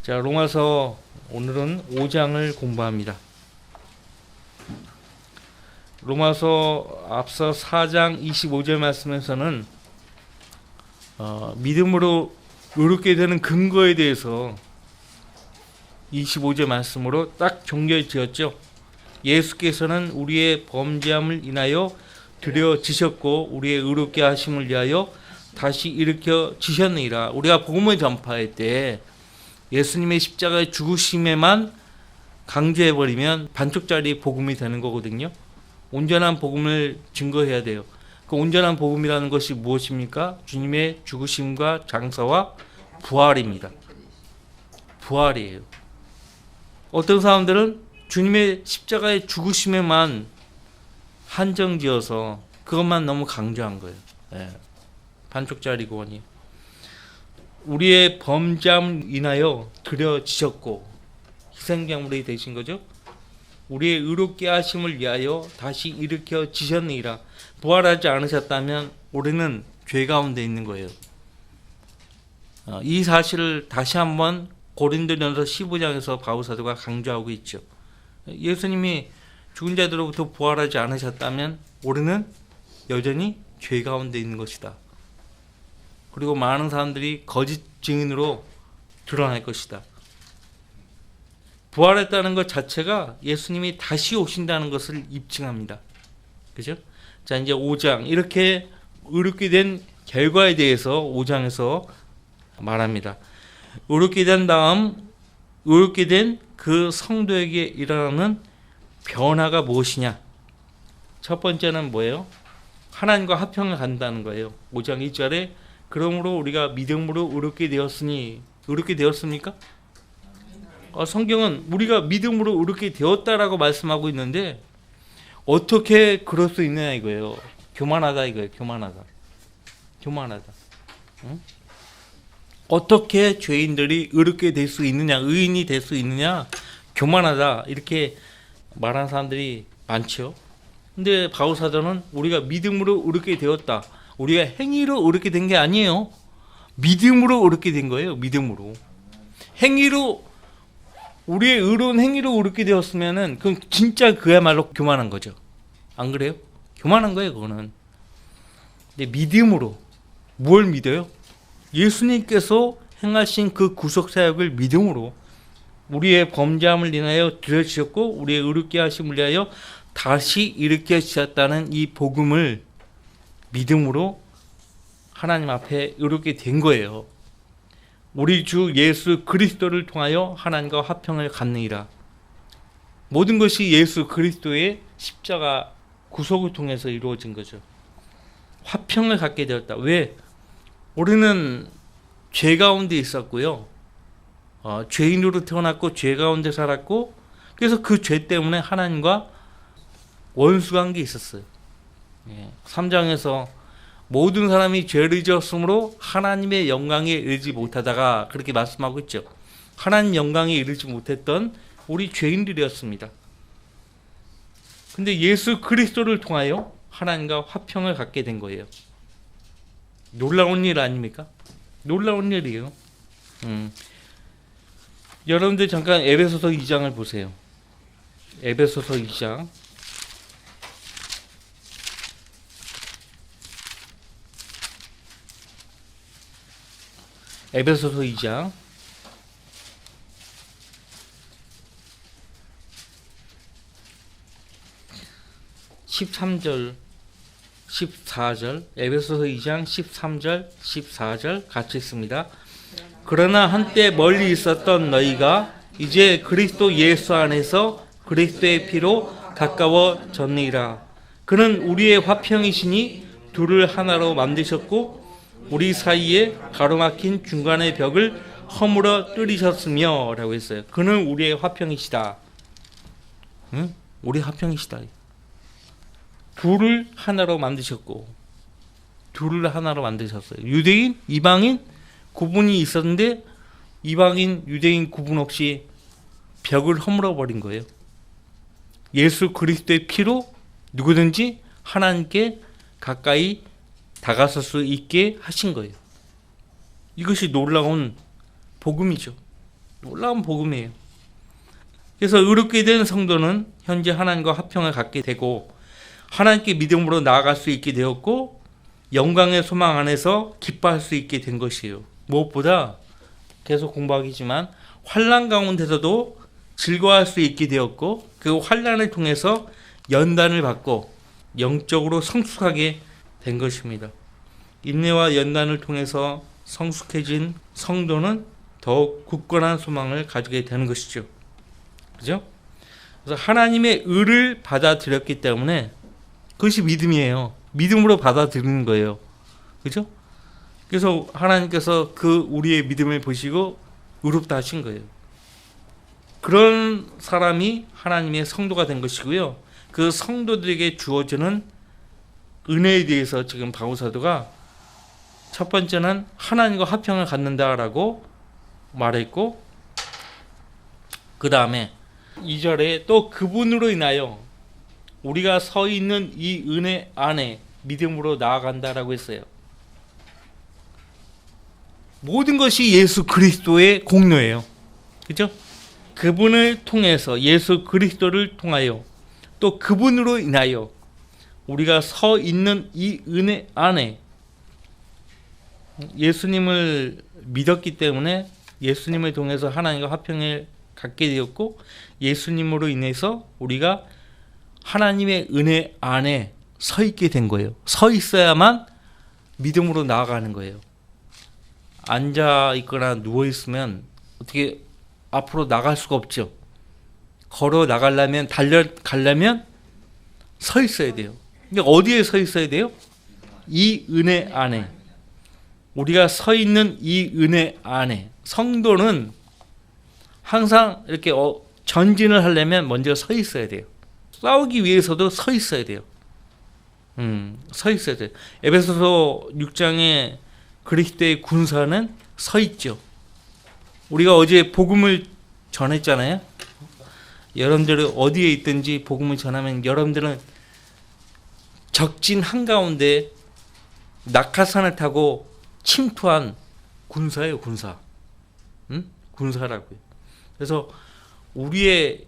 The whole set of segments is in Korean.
자, 로마서 오늘은 5장을 공부합니다. 로마서 앞서 4장 25절 말씀에서는 믿음으로 의롭게 되는 근거에 대해서 25절 말씀으로 딱 정결지었죠. 예수께서는 우리의 범죄함을 인하여 들여지셨고 우리의 의롭게 하심을 위하여 다시 일으켜 지셨느니라. 우리가 복음을 전파할 때 예수님의 십자가의 죽으심에만 강조해버리면 반쪽짜리 복음이 되는 거거든요. 온전한 복음을 증거해야 돼요. 그 온전한 복음이라는 것이 무엇입니까? 주님의 죽으심과 장사와 부활입니다. 부활이에요. 어떤 사람들은 주님의 십자가의 죽으심에만 한정지어서 그것만 너무 강조한 거예요. 반쪽짜리 구원이. 우리의 범죄함 인하여 들여지셨고 희생제물이 되신 거죠. 우리의 의롭게 하심을 위하여 다시 일으켜 지셨느니라. 부활하지 않으셨다면 우리는 죄 가운데 있는 거예요. 이 사실을 다시 한번 고린도전서 15장에서 바울 사도가 강조하고 있죠. 예수님이 죽은 자들로부터 부활하지 않으셨다면 우리는 여전히 죄 가운데 있는 것이다. 그리고 많은 사람들이 거짓 증인으로 드러날 것이다. 부활했다는 것 자체가 예수님이 다시 오신다는 것을 입증합니다. 그죠? 자, 이제 5장. 이렇게 의롭게 된 결과에 대해서 5장에서 말합니다. 의롭게 된 다음, 의롭게 된 그 성도에게 일어나는 변화가 무엇이냐? 첫 번째는 뭐예요? 하나님과 화평을 갖는다는 거예요. 5장 1절에 그러므로 우리가 믿음으로 의롭게 되었으니, 의롭게 되었습니까? 성경은 우리가 믿음으로 의롭게 되었다라고 말씀하고 있는데 어떻게 그럴 수 있느냐 이거예요. 교만하다 이거예요. 교만하다. 응? 어떻게 죄인들이 의롭게 될 수 있느냐, 의인이 될 수 있느냐, 교만하다 이렇게 말하는 사람들이 많죠. 근데 바울 사도는 우리가 믿음으로 의롭게 되었다. 우리가 행위로 의롭게 된 게 아니에요. 믿음으로 의롭게 된 거예요. 믿음으로. 행위로 우리의 의로운 행위로 의롭게 되었으면은 그건 진짜 그야말로 교만한 거죠. 안 그래요? 교만한 거예요, 그거는. 근데 믿음으로 뭘 믿어요? 예수님께서 행하신 그 구속 사역을 믿음으로 우리의 범죄함을 인하여 들여주셨고 우리의 의롭게 하심을 위하여 다시 일으켜 주셨다는 이 복음을 믿음으로 하나님 앞에 의롭게 된 거예요. 우리 주 예수 그리스도를 통하여 하나님과 화평을 갖느니라. 모든 것이 예수 그리스도의 십자가 구속을 통해서 이루어진 거죠. 화평을 갖게 되었다. 왜? 우리는 죄 가운데 있었고요. 죄인으로 태어났고 죄 가운데 살았고 그래서 그 죄 때문에 하나님과 원수관계에 있었어요. 3장에서 모든 사람이 죄를 지었으므로 하나님의 영광에 이르지 못하다가 그렇게 말씀하고 있죠. 하나님 영광에 이르지 못했던 우리 죄인들이었습니다. 근데 예수 그리스도를 통하여 하나님과 화평을 갖게 된 거예요. 놀라운 일 아닙니까? 놀라운 일이에요. 여러분들 잠깐 에베소서 2장을 보세요. 에베소서 2장. 에베소서 2장 13절 14절 에베소서 2장 13절 14절 같이 있습니다. 그러나 한때 멀리 있었던 너희가 이제 그리스도 예수 안에서 그리스도의 피로 가까워졌느니라. 그는 우리의 화평이시니 둘을 하나로 만드셨고 우리 사이에 가로막힌 중간의 벽을 허물어 뚫으셨으며 라고 했어요. 그는 우리의 화평이시다. 응? 우리 화평이시다. 둘을 하나로 만드셨고 둘을 하나로 만드셨어요. 유대인, 이방인 구분이 있었는데 이방인, 유대인 구분 없이 벽을 허물어 버린 거예요. 예수 그리스도의 피로 누구든지 하나님께 가까이 다가설 수 있게 하신 거예요. 이것이 놀라운 복음이죠. 놀라운 복음이에요. 그래서 의롭게 된 성도는 현재 하나님과 화평을 갖게 되고 하나님께 믿음으로 나아갈 수 있게 되었고 영광의 소망 안에서 기뻐할 수 있게 된 것이에요. 무엇보다 계속 공부하기지만 환난 가운데서도 즐거워할 수 있게 되었고 그 환난을 통해서 연단을 받고 영적으로 성숙하게 된 것입니다. 인내와 연단을 통해서 성숙해진 성도는 더욱 굳건한 소망을 가지게 되는 것이죠. 그죠? 그래서 하나님의 의를 받아들였기 때문에 그것이 믿음이에요. 믿음으로 받아들이는 거예요. 그죠? 그래서 하나님께서 그 우리의 믿음을 보시고 의롭다 하신 거예요. 그런 사람이 하나님의 성도가 된 것이고요. 그 성도들에게 주어지는 은혜에 대해서 지금 바울사도가 첫 번째는 하나님과 화평을 갖는다라고 말했고 그 다음에 2절에 또 그분으로 인하여 우리가 서 있는 이 은혜 안에 믿음으로 나아간다라고 했어요. 모든 것이 예수 그리스도의 공로예요. 그죠? 그분을 통해서 예수 그리스도를 통하여 또 그분으로 인하여 우리가 서 있는 이 은혜 안에 예수님을 믿었기 때문에 예수님을 통해서 하나님과 화평을 갖게 되었고 예수님으로 인해서 우리가 하나님의 은혜 안에 서 있게 된 거예요. 서 있어야만 믿음으로 나아가는 거예요. 앉아 있거나 누워 있으면 어떻게 앞으로 나갈 수가 없죠. 걸어 나가려면 달려가려면 서 있어야 돼요. 근데 어디에 서 있어야 돼요? 이 은혜 안에. 우리가 서 있는 이 은혜 안에. 성도는 항상 이렇게 전진을 하려면 먼저 서 있어야 돼요. 싸우기 위해서도 서 있어야 돼요. 서 있어야 돼요. 에베소서 6장에 그리스도의 군사는 서 있죠. 우리가 어제 복음을 전했잖아요. 여러분들이 어디에 있든지 복음을 전하면 여러분들은 적진 한가운데 낙하산을 타고 침투한 군사예요, 군사. 군사라고요. 그래서 우리의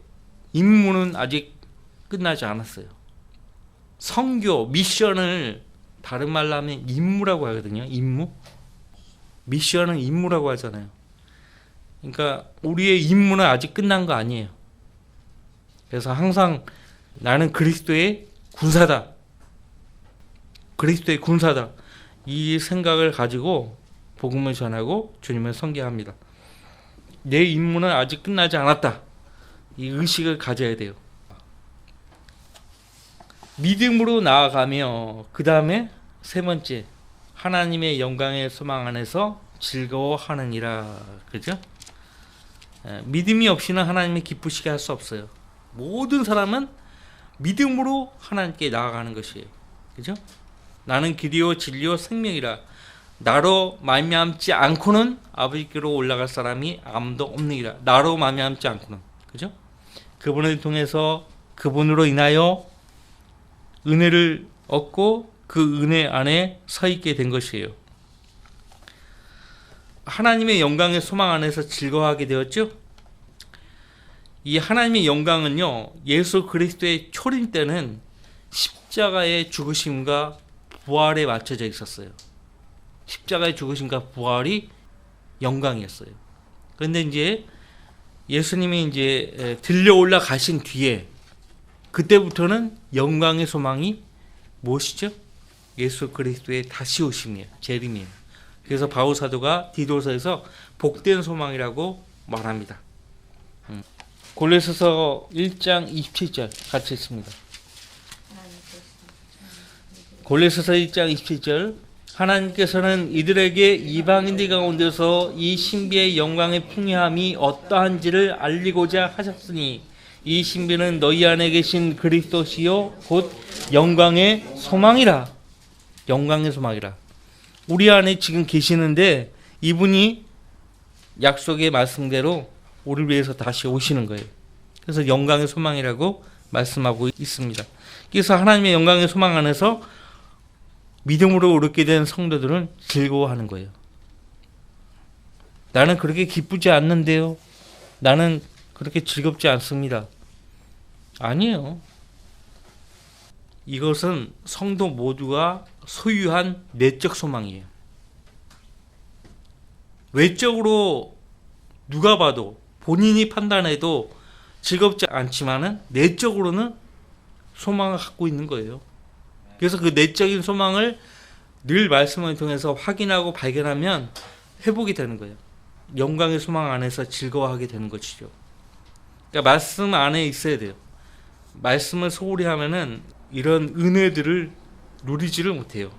임무는 아직 끝나지 않았어요. 선교, 미션을 다른 말로 하면 임무라고 하거든요. 임무. 미션은 임무라고 하잖아요. 그러니까 우리의 임무는 아직 끝난 거 아니에요. 그래서 항상 나는 그리스도의 군사다. 그리스도의 군사다. 이 생각을 가지고 복음을 전하고 주님을 섬겨합니다. 내 임무는 아직 끝나지 않았다. 이 의식을 가져야 돼요. 믿음으로 나아가며 그 다음에 세 번째 하나님의 영광의 소망 안에서 즐거워하느니라. 그죠? 믿음이 없이는 하나님의 기쁘시게 할 수 없어요. 모든 사람은 믿음으로 하나님께 나아가는 것이에요. 그죠? 나는 길이요 진리요 생명이라. 나로 말미암지 않고는 아버지께로 올라갈 사람이 아무도 없느니라. 나로 말미암지 않고는. 그죠? 그분을 통해서 그분으로 인하여 은혜를 얻고 그 은혜 안에 서 있게 된 것이에요. 하나님의 영광의 소망 안에서 즐거워하게 되었죠. 이 하나님의 영광은요, 예수 그리스도의 초림 때는 십자가의 죽으심과 부활에 맞춰져 있었어요. 십자가의 죽으심과 부활이 영광이었어요. 그런데 이제 예수님이 이제 들려 올라가신 뒤에 그때부터는 영광의 소망이 무엇이죠? 예수 그리스도의 다시 오심이에요. 재림이에요. 그래서 바울 사도가 디도서에서 복된 소망이라고 말합니다. 골로새서 1장 27절 같이 읽습니다. 골로새서 1장 27절 하나님께서는 이들에게 이방인들 가운데서 이 신비의 영광의 풍요함이 어떠한지를 알리고자 하셨으니 이 신비는 너희 안에 계신 그리스도시요 곧 영광의 소망이라. 영광의 소망이라. 우리 안에 지금 계시는데 이분이 약속의 말씀대로 우리를 위해서 다시 오시는 거예요. 그래서 영광의 소망이라고 말씀하고 있습니다. 그래서 하나님의 영광의 소망 안에서 믿음으로 얻게 된 성도들은 즐거워하는 거예요. 나는 그렇게 기쁘지 않는데요. 나는 그렇게 즐겁지 않습니다. 아니에요. 이것은 성도 모두가 소유한 내적 소망이에요. 외적으로 누가 봐도 본인이 판단해도 즐겁지 않지만은 내적으로는 소망을 갖고 있는 거예요. 그래서 그 내적인 소망을 늘 말씀을 통해서 확인하고 발견하면 회복이 되는 거예요. 영광의 소망 안에서 즐거워하게 되는 것이죠. 그러니까 말씀 안에 있어야 돼요. 말씀을 소홀히 하면은 이런 은혜들을 누리지를 못해요.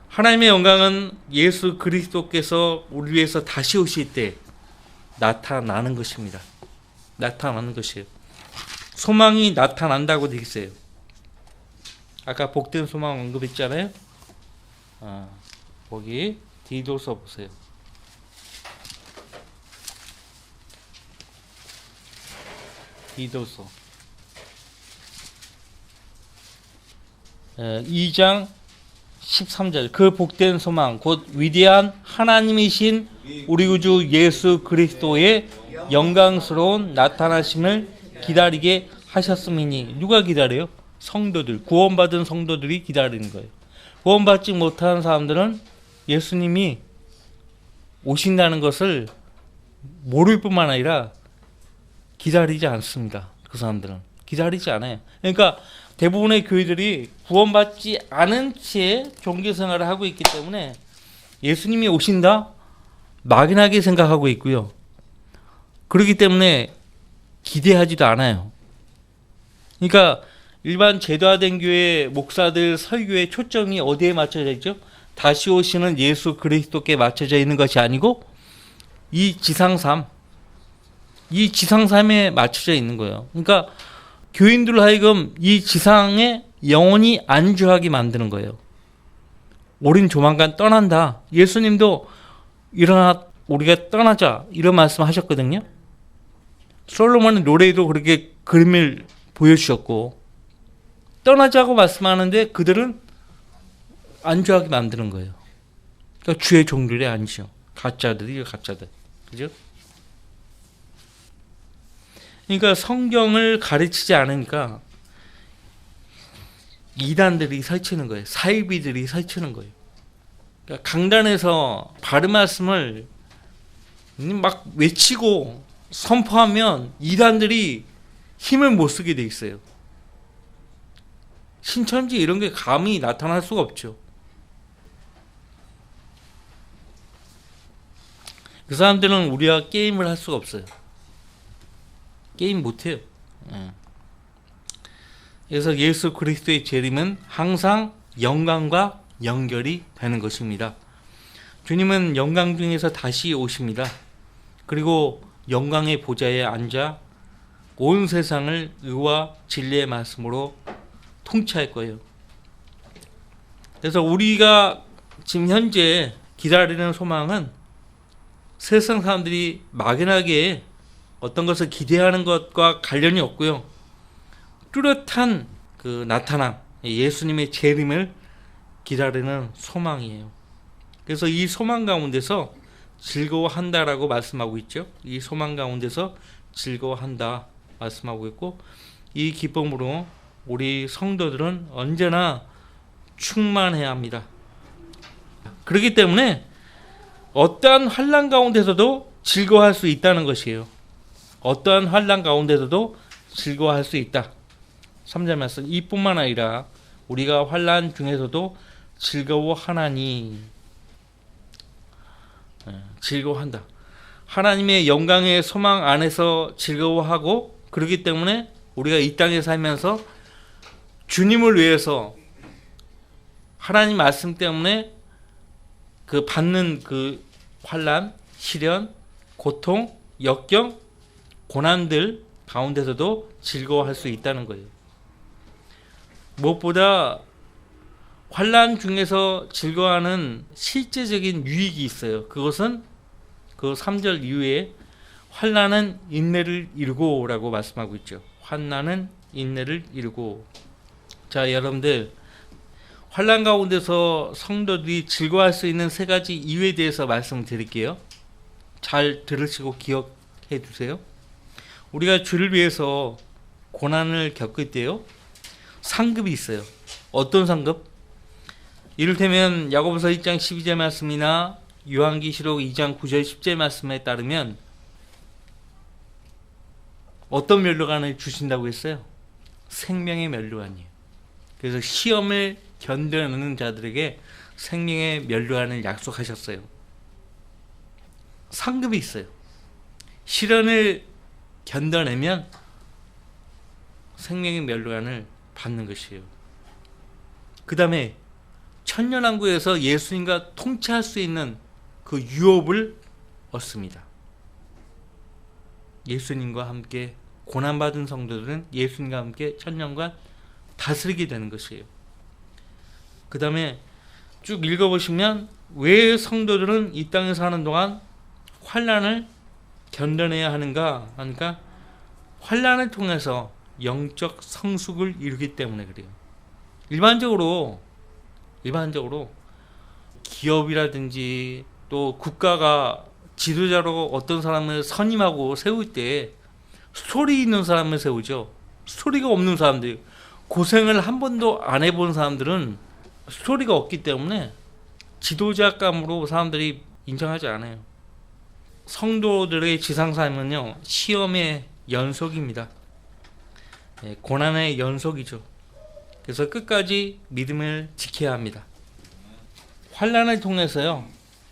하나님의 영광은 예수 그리스도께서 우리 위해서 다시 오실 때 나타나는 것입니다. 나타나는 것이에요. 소망이 나타난다고 되어 있어요. 아까 복된 소망 언급했잖아요. 거기 디도서 보세요. 디도서 2장 13절 그 복된 소망 곧 위대한 하나님이신 우리 구주 예수 그리스도의 영광스러운 나타나심을 기다리게 하셨음이니. 누가 기다려요? 성도들, 구원받은 성도들이 기다리는 거예요. 구원받지 못한 사람들은 예수님이 오신다는 것을 모를 뿐만 아니라 기다리지 않습니다. 그 사람들은 기다리지 않아요. 그러니까 대부분의 교회들이 구원받지 않은 채 종교생활을 하고 있기 때문에 예수님이 오신다? 막연하게 생각하고 있고요. 그렇기 때문에 기대하지도 않아요. 그러니까 일반 제도화된 교회 목사들 설교의 초점이 어디에 맞춰져 있죠? 다시 오시는 예수 그리스도께 맞춰져 있는 것이 아니고 이 지상삶에 맞춰져 있는 거예요. 그러니까 교인들 하여금 이 지상에 영원히 안주하게 만드는 거예요. 우린 조만간 떠난다. 예수님도 일어나 우리가 떠나자 이런 말씀하셨거든요. 솔로몬의 노래에도 그렇게 그림을 보여주셨고 떠나자고 말씀하는데 그들은 안주하게 만드는 거예요. 그러니까 주의 종들이 아니죠. 가짜들이요, 가짜들. 그죠? 그러니까 성경을 가르치지 않으니까 이단들이 설치는 거예요. 사이비들이 설치는 거예요. 그러니까 강단에서 바른 말씀을 막 외치고 선포하면 이단들이 힘을 못 쓰게 돼 있어요. 신천지 이런 게 감히 나타날 수가 없죠. 그 사람들은 우리가 게임을 할 수가 없어요. 게임 못해요. 그래서 예수 그리스도의 재림은 항상 영광과 연결이 되는 것입니다. 주님은 영광 중에서 다시 오십니다. 그리고 영광의 보좌에 앉아 온 세상을 의와 진리의 말씀으로 통치할 거예요. 그래서 우리가 지금 현재 기다리는 소망은 세상 사람들이 막연하게 어떤 것을 기대하는 것과 관련이 없고요. 뚜렷한 그 나타남, 예수님의 재림을 기다리는 소망이에요. 그래서 이 소망 가운데서 즐거워한다라고 말씀하고 있죠. 이 소망 가운데서 즐거워한다 말씀하고 있고, 이 기쁨으로 우리 성도들은 언제나 충만해야 합니다. 그렇기 때문에 어떠한 환난 가운데서도 즐거워할 수 있다는 것이에요. 어떠한 환난 가운데서도 즐거워할 수 있다. 3절 말씀, 이뿐만 아니라 우리가 환난 중에서도 즐거워하나니. 즐거워한다. 하나님의 영광의 소망 안에서 즐거워하고, 그렇기 때문에 우리가 이 땅에 살면서 주님을 위해서 하나님 말씀 때문에 그 받는 그 환난, 시련, 고통, 역경, 고난들 가운데서도 즐거워할 수 있다는 거예요. 무엇보다 환난 중에서 즐거워하는 실제적인 유익이 있어요. 그것은 그 3절 이후에 환난은 인내를 이루고 라고 말씀하고 있죠. 환난은 인내를 이루고. 자, 여러분들, 환난 가운데서 성도들이 즐거워할 수 있는 세 가지 이유에 대해서 말씀드릴게요. 잘 들으시고 기억해 두세요. 우리가 주를 위해서 고난을 겪을 때요, 상급이 있어요. 어떤 상급? 이를테면 야고보서 1장 12절 말씀이나 요한계시록 2장 9절 10절 말씀에 따르면 어떤 면류관을 주신다고 했어요? 생명의 면류관이에요. 그래서 시험을 견뎌내는 자들에게 생명의 면류관을 약속하셨어요. 상급이 있어요. 시련을 견뎌내면 생명의 면류관을 받는 것이에요. 그 다음에 천년왕국에서 예수님과 통치할 수 있는 그 유업을 얻습니다. 예수님과 함께 고난받은 성도들은 예수님과 함께 천년간 다스리게 되는 것이에요. 그 다음에 쭉 읽어보시면 왜 성도들은 이 땅에 사는 동안 환난을 견뎌내야 하는가 하니까 환난을 통해서 영적 성숙을 이루기 때문에 그래요. 일반적으로 기업이라든지 또 국가가 지도자로 어떤 사람을 선임하고 세울 때 스토리 있는 사람을 세우죠. 스토리가 없는 사람들, 고생을 한 번도 안 해본 사람들은 스토리가 없기 때문에 지도자감으로 사람들이 인정하지 않아요. 성도들의 지상삶은요, 시험의 연속입니다. 고난의 연속이죠. 그래서 끝까지 믿음을 지켜야 합니다. 환난을 통해서요,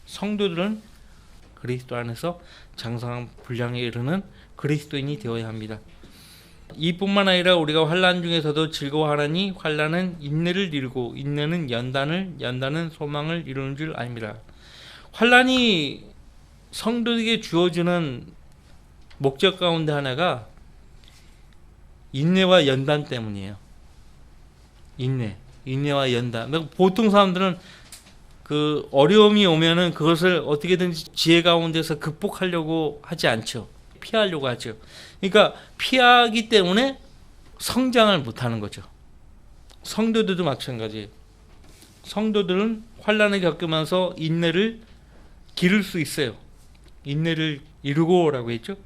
성도들은 그리스도 안에서 장성한 분량에 이르는 그리스도인이 되어야 합니다. 이뿐만 아니라 우리가 환난 중에서도 즐거워하나니 환난은 인내를 이루고 인내는 연단을, 연단은 소망을 이루는 줄 압니다. 환난이 성도에게 주어지는 목적 가운데 하나가 인내와 연단 때문이에요. 인내와 연단. 보통 사람들은 그 어려움이 오면은 그것을 어떻게든지 지혜 가운데서 극복하려고 하지 않죠. 피하려고 하죠. 그러니까 피하기 때문에 성장을 못하는 거죠. 성도들도 마찬가지예요. 성도들은 환난을 겪으면서 인내를 기를 수 있어요. 인내를 이루고라고 했죠.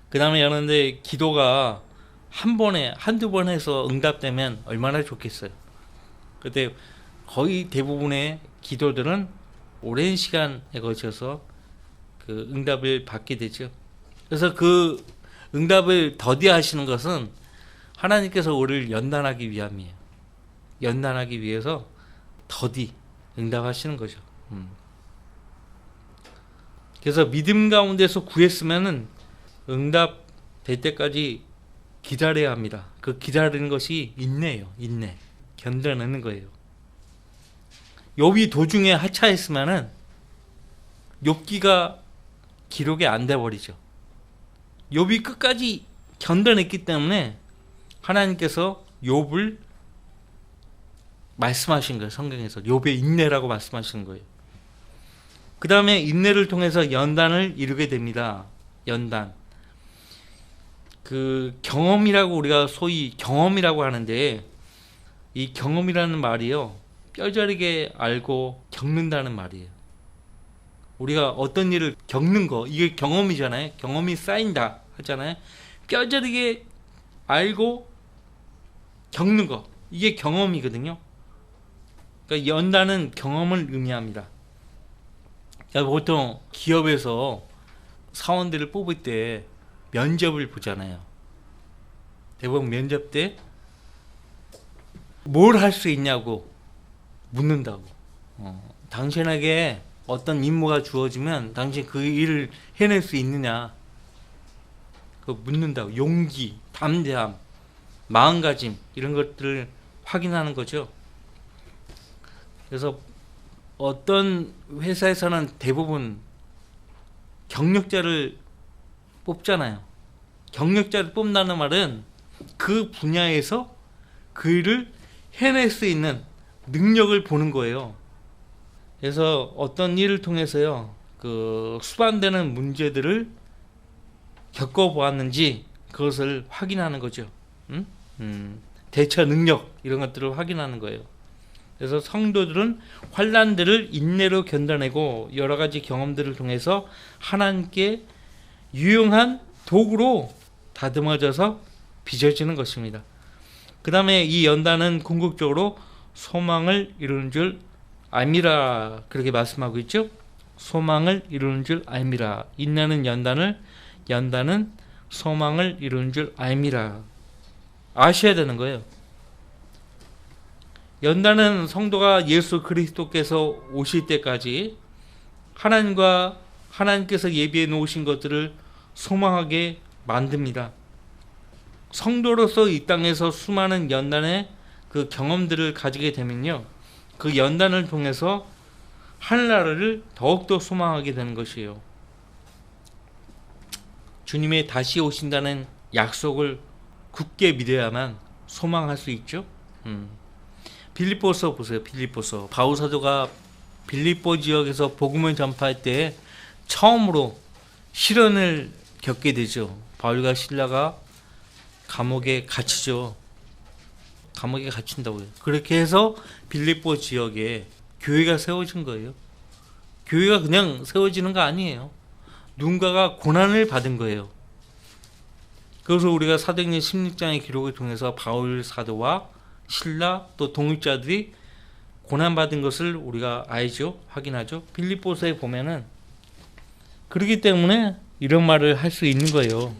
그 다음에 여러분들 기도가 한 번에 한두 번 해서 응답되면 얼마나 좋겠어요. 그때 거의 대부분의 기도들은 오랜 시간에 걸쳐서 그 응답을 받게 되죠. 그래서 그 응답을 더디하시는 것은 하나님께서 우리를 연단하기 위함이에요. 연단하기 위해서 더디 응답하시는 거죠. 그래서 믿음 가운데서 구했으면은 응답 될 때까지 기다려야 합니다. 그 기다리는 것이 인내예요. 인내. 견뎌내는 거예요. 욥이 도중에 하차했으면은 욥기가 기록이 안 돼 버리죠. 욥이 끝까지 견뎌냈기 때문에 하나님께서 욥을 말씀하신 거예요. 성경에서 욥의 인내라고 말씀하신 거예요. 그 다음에 인내를 통해서 연단을 이루게 됩니다. 연단. 그 경험이라고 우리가 소위 경험이라고 하는데, 이 경험이라는 말이요, 뼈저리게 알고 겪는다는 말이에요. 우리가 어떤 일을 겪는 거, 이게 경험이잖아요. 경험이 쌓인다 하잖아요. 뼈저리게 알고 겪는 거, 이게 경험이거든요. 그러니까 연단은 경험을 의미합니다. 그러니까 보통 기업에서 사원들을 뽑을 때 면접을 보잖아요. 대부분 면접 때 뭘 할 수 있냐고 묻는다고. 당신에게 어떤 임무가 주어지면 당신 그 일을 해낼 수 있느냐, 그 묻는다고. 용기, 담대함, 마음가짐, 이런 것들을 확인하는 거죠. 그래서 어떤 회사에서는 대부분 경력자를 뽑잖아요. 경력자를 뽑는다는 말은 그 분야에서 그 일을 해낼 수 있는 능력을 보는 거예요. 그래서 어떤 일을 통해서요, 그 수반되는 문제들을 겪어보았는지 그것을 확인하는 거죠. 대처 능력, 이런 것들을 확인하는 거예요. 그래서 성도들은 환난들을 인내로 견뎌내고 여러 가지 경험들을 통해서 하나님께 유용한 도구로 다듬어져서 빚어지는 것입니다. 그 다음에 이 연단은 궁극적으로 소망을 이루는 줄 알미라, 그렇게 말씀하고 있죠. 소망을 이루는 줄 알미라. 인내는 연단은 소망을 이루는 줄 알미라. 아셔야 되는 거예요. 연단은 성도가 예수 그리스도께서 오실 때까지 하나님께서 예비해 놓으신 것들을 소망하게 만듭니다. 성도로서 이 땅에서 수많은 연단의 그 경험들을 가지게 되면요, 그 연단을 통해서 하늘나라를 더욱더 소망하게 되는 것이에요. 주님의 다시 오신다는 약속을 굳게 믿어야만 소망할 수 있죠. 빌립보서 보세요. 빌립보서. 바울 사도가 빌립보 지역에서 복음을 전파할 때 처음으로 시련을 겪게 되죠. 바울과 실라가 감옥에 갇히죠. 감옥에 갇힌다고요. 그렇게 해서 빌립보 지역에 교회가 세워진 거예요. 교회가 그냥 세워지는 거 아니에요. 누군가가 고난을 받은 거예요. 그래서 우리가 사도행전 16장의 기록을 통해서 바울 사도와 실라 또 동역자들이 고난받은 것을 우리가 알죠. 확인하죠. 빌립보서에 보면은 그렇기 때문에 이런 말을 할 수 있는 거예요.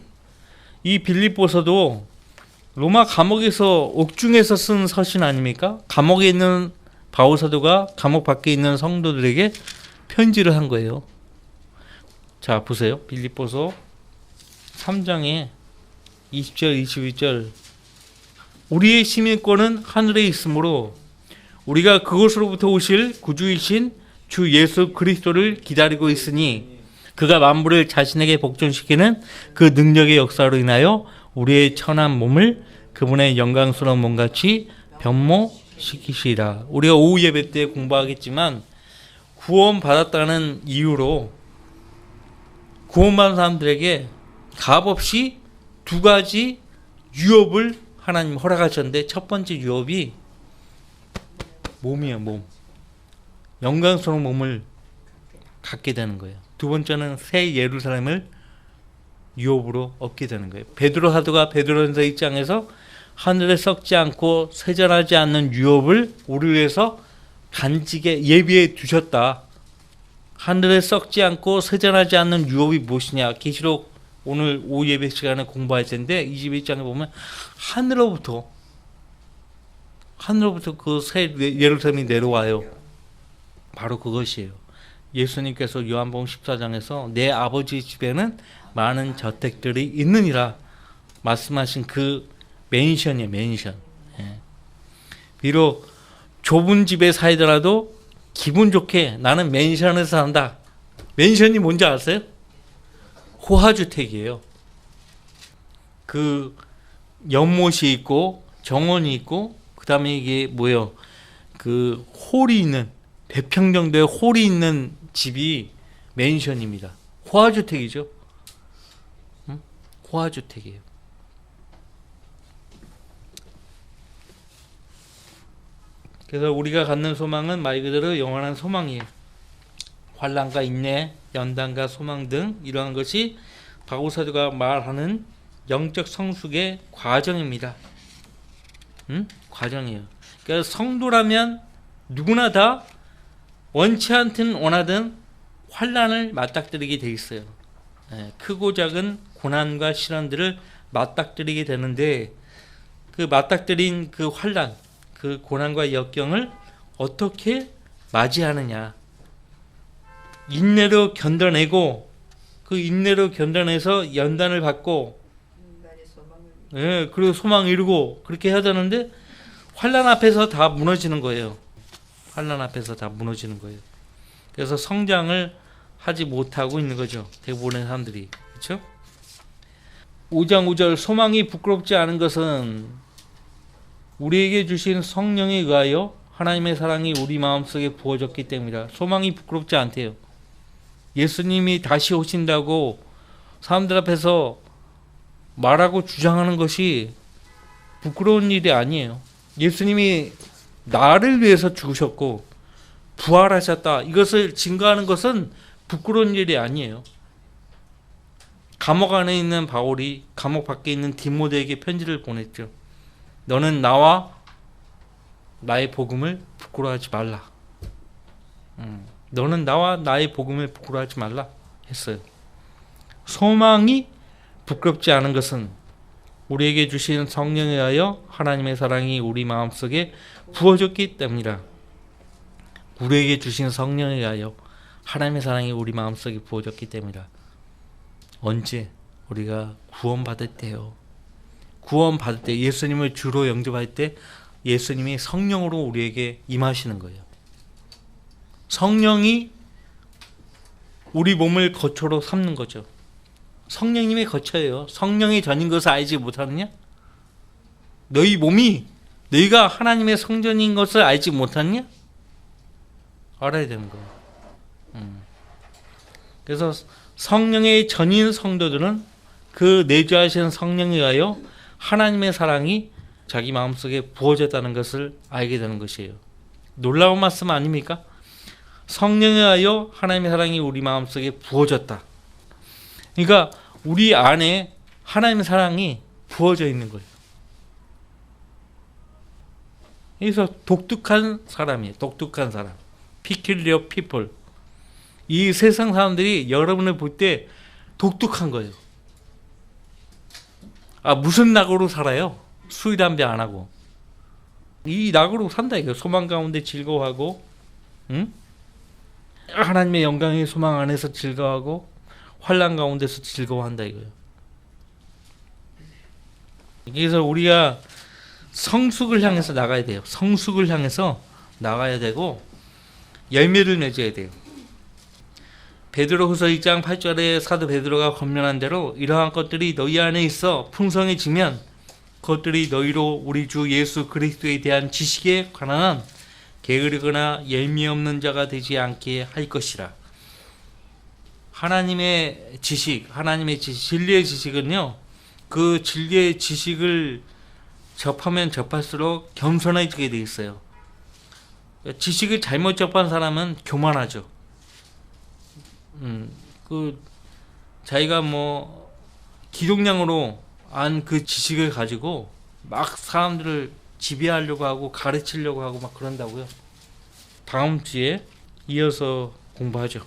이 빌립보서도 로마 감옥에서 옥중에서 쓴 서신 아닙니까? 감옥에 있는 바울 사도가 감옥 밖에 있는 성도들에게 편지를 한 거예요. 자, 보세요. 빌립보서 3장에 20절 21절. 우리의 시민권은 하늘에 있으므로 우리가 그곳으로부터 오실 구주이신 주 예수 그리스도를 기다리고 있으니 그가 만물을 자신에게 복종시키는 그 능력의 역사로 인하여 우리의 천한 몸을 그분의 영광스러운 몸같이 변모시키시리라. 우리가 오후 예배 때 공부하겠지만 구원받았다는 이유로 구원받은 사람들에게 값없이 두 가지 유업을 하나님 허락하셨는데, 첫 번째 유업이 몸이에요. 몸. 영광스러운 몸을 갖게 되는 거예요. 두 번째는 새 예루살렘을 유업으로 얻게 되는 거예요. 베드로 사도가 베드로전서 1장에서 하늘에 썩지 않고 쇠절하지 않는 유업을 우리 위해서 간직에 예비해 두셨다. 하늘에 썩지 않고 쇠절하지 않는 유업이 무엇이냐? 계시록 오늘 오후 예배 시간에 공부할 텐데 21장에 보면 하늘로부터 그 새 예루살렘이 내려와요. 바로 그것이에요. 예수님께서 요한복음 14장에서 내 아버지 집에는 많은 저택들이 있느니라 말씀하신 그 맨션이에요. 맨션. 예. 비록 좁은 집에 살더라도 기분 좋게 나는 맨션에서 산다. 맨션이 뭔지 아세요? 호화주택이에요. 그 연못이 있고 정원이 있고 그 다음에 이게 뭐예요? 그 홀이 있는 100평 정도의 홀이 있는 집이 맨션입니다. 호화주택이죠. 호화주택이에요. 그래서 우리가 갖는 소망은 말 그대로 영원한 소망이에요. 환난과 인내, 연단과 소망 등 이러한 것이 바울 사도가 말하는 영적 성숙의 과정입니다. 과정이에요. 그러니까 성도라면 누구나 다 원치 않든 원하든 환난을 맞닥뜨리게 돼 있어요. 크고 작은 고난과 시련들을 맞닥뜨리게 되는데, 그 맞닥뜨린 그 환난, 그 고난과 역경을 어떻게 맞이하느냐. 인내로 견뎌내고 그 인내로 견뎌내서 연단을 받고, 그리고 소망을 이루고 그렇게 해야 되는데 환난 앞에서 다 무너지는 거예요. 환난 앞에서 다 무너지는 거예요. 그래서 성장을 하지 못하고 있는 거죠. 대부분의 사람들이. 그렇죠? 5장 5절 소망이 부끄럽지 않은 것은 우리에게 주신 성령에 의하여 하나님의 사랑이 우리 마음속에 부어졌기 때문이다. 소망이 부끄럽지 않대요. 예수님이 다시 오신다고 사람들 앞에서 말하고 주장하는 것이 부끄러운 일이 아니에요. 예수님이 나를 위해서 죽으셨고 부활하셨다. 이것을 증거하는 것은 부끄러운 일이 아니에요. 감옥 안에 있는 바울이 감옥 밖에 있는 디모데에게 편지를 보냈죠. 너는 나와 나의 복음을 부끄러워하지 말라. 너는 나와 나의 복음을 부끄러워하지 말라 했어요. 소망이 부끄럽지 않은 것은 우리에게 주신 성령에 의하여 하나님의 사랑이 우리 마음속에 부어졌기 때문이라. 우리에게 주신 성령에 의하여 하나님의 사랑이 우리 마음속에 부어졌기 때문이라. 언제? 우리가 구원받을 때요. 구원받을 때, 예수님을 주로 영접할 때 예수님이 성령으로 우리에게 임하시는 거예요. 성령이 우리 몸을 거처로 삼는 거죠. 성령님의 거처예요. 성령이 전인 것을 알지 못하느냐? 너희 몸이 너희가 하나님의 성전인 것을 알지 못하느냐? 알아야 되는 거예요. 그래서 성령의 전인 성도들은 그 내주하시는 성령에 의하여 하나님의 사랑이 자기 마음속에 부어졌다는 것을 알게 되는 것이에요. 놀라운 말씀 아닙니까? 성령에 의하여 하나님의 사랑이 우리 마음속에 부어졌다. 그러니까 우리 안에 하나님의 사랑이 부어져 있는 거예요. 그래서 독특한 사람이에요. 독특한 사람. Peculiar people. 이 세상 사람들이 여러분을 볼 때 독특한 거예요. 무슨 낙으로 살아요? 술, 담배 안 하고. 이 낙으로 산다 이거. 소망 가운데 즐거워하고, 응? 하나님의 영광의 소망 안에서 즐거워하고, 환난 가운데서 즐거워한다 이거예요. 그래서 우리가 성숙을 향해서 나가야 돼요. 성숙을 향해서 나가야 되고 열매를 맺어야 돼요. 베드로후서 2장 8절에 사도 베드로가 권면한 대로 이러한 것들이 너희 안에 있어 풍성해지면 그것들이 너희로 우리 주 예수 그리스도에 대한 지식에 관한 게으르거나 열매 없는 자가 되지 않게 할 것이라. 하나님의 지식, 진리의 지식은요, 그 진리의 지식을 접하면 접할수록 겸손해지게 돼 있어요. 지식을 잘못 접한 사람은 교만하죠. 자기가 기동량으로 안 그 지식을 가지고 막 사람들을 지배하려고 하고 가르치려고 하고 막 그런다고요. 다음 주에 이어서 공부하죠.